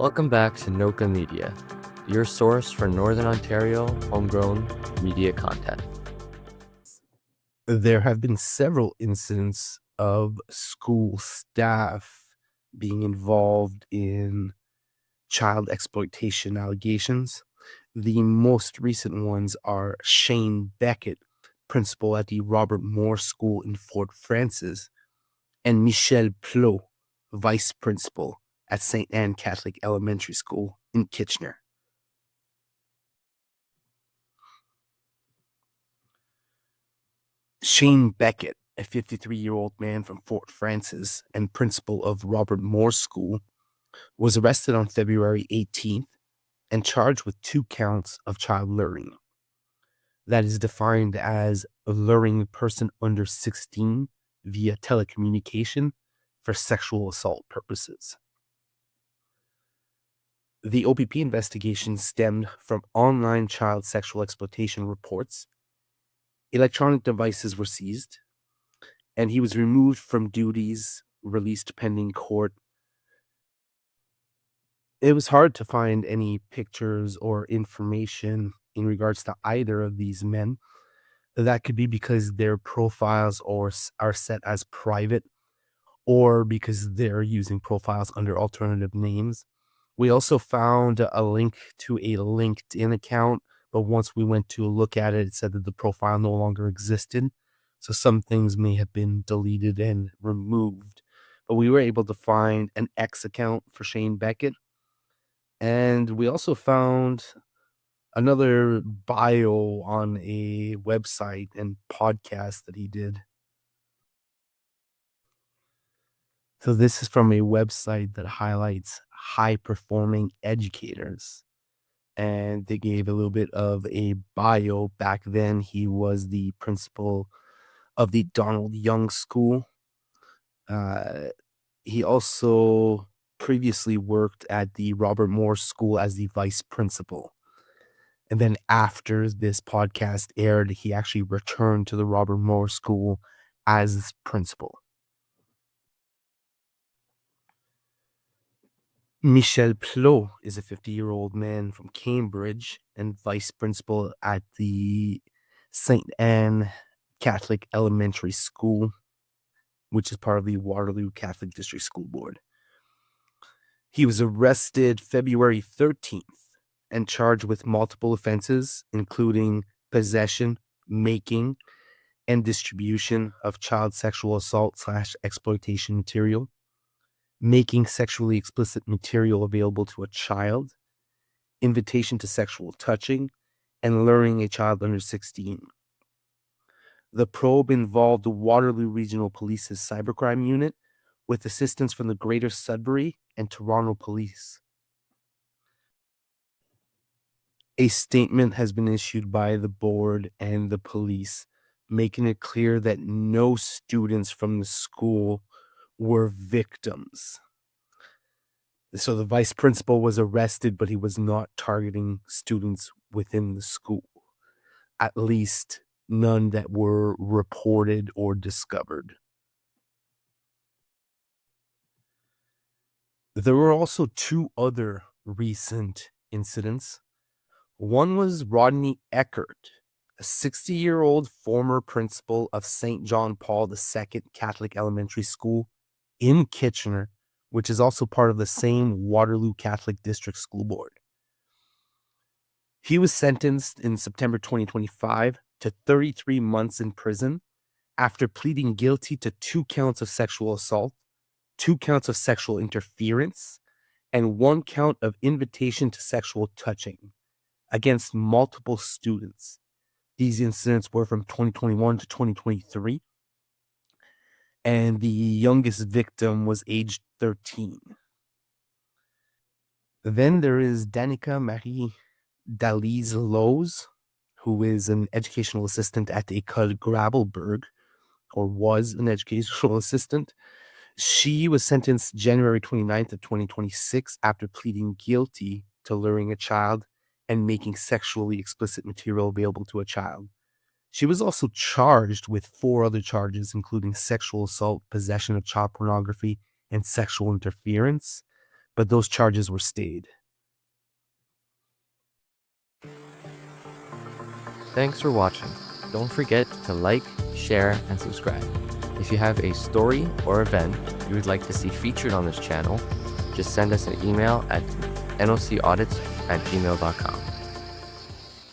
Welcome back to Noka Media, your source for Northern Ontario homegrown media content. There have been several incidents of school staff being involved in child exploitation allegations. The most recent ones are Shane Beckett, principal at the Robert Moore School in Fort Frances, and Michel Plot, vice principal at St. Anne Catholic Elementary School in Kitchener. Shane Beckett, a 53-year-old man from Fort Frances and principal of Robert Moore School, was arrested on February 18th and charged with 2 counts of child luring. That is defined as luring a person under 16 via telecommunication for sexual assault purposes. The OPP investigation stemmed from online child sexual exploitation reports. Electronic devices were seized, and he was removed from duties, released pending court. It was hard to find any pictures or information in regards to either of these men. That could be because their profiles are set as private, or because they're using profiles under alternative names. We also found a link to a LinkedIn account, but once we went to look at it, it said that the profile no longer existed. So some things may have been deleted and removed. But we were able to find an X account for Shane Beckett. And we also found another bio on a website and podcast that he did. So this is from a website that highlights high-performing educators. And they gave a little bit of a bio. Back then, he was the principal of the Donald Young School. He also previously worked at the Robert Moore School as the vice principal. And then after this podcast aired, he actually returned to the Robert Moore School as principal. Michel Plot is a 50-year-old man from Cambridge and vice principal at the St. Anne Catholic Elementary School, which is part of the Waterloo Catholic District School Board. He was arrested February 13th and charged with multiple offenses, including possession, making, and distribution of child sexual assault / exploitation material, making sexually explicit material available to a child, invitation to sexual touching, and luring a child under 16. The probe involved the Waterloo Regional Police's cybercrime unit with assistance from the Greater Sudbury and Toronto Police. A statement has been issued by the board and the police, making it clear that no students from the school were victims. So the vice principal was arrested, but he was not targeting students within the school, at least none that were reported or discovered. There were also 2 other recent incidents. One was Rodney Eckert, a 60-year-old former principal of St. John Paul II Catholic Elementary School in Kitchener, which is also part of the same Waterloo Catholic District School Board. He was sentenced in September 2025 to 33 months in prison after pleading guilty to 2 counts of sexual assault, 2 counts of sexual interference, and 1 count of invitation to sexual touching against multiple students. These incidents were from 2021 to 2023, and the youngest victim was aged 13. Then there is Danica Marie Dalise Lowe's, who is an educational assistant at École Grabelberg, or was an educational assistant. She was sentenced January 29th of 2026 after pleading guilty to luring a child and making sexually explicit material available to a child. She was also charged with 4 other charges, including sexual assault, possession of child pornography, and sexual interference. but those charges were stayed. Thanks for watching. Don't forget to like, share, and subscribe. If you have a story or event you would like to see featured on this channel, just send us an email at nocaudits@gmail.com.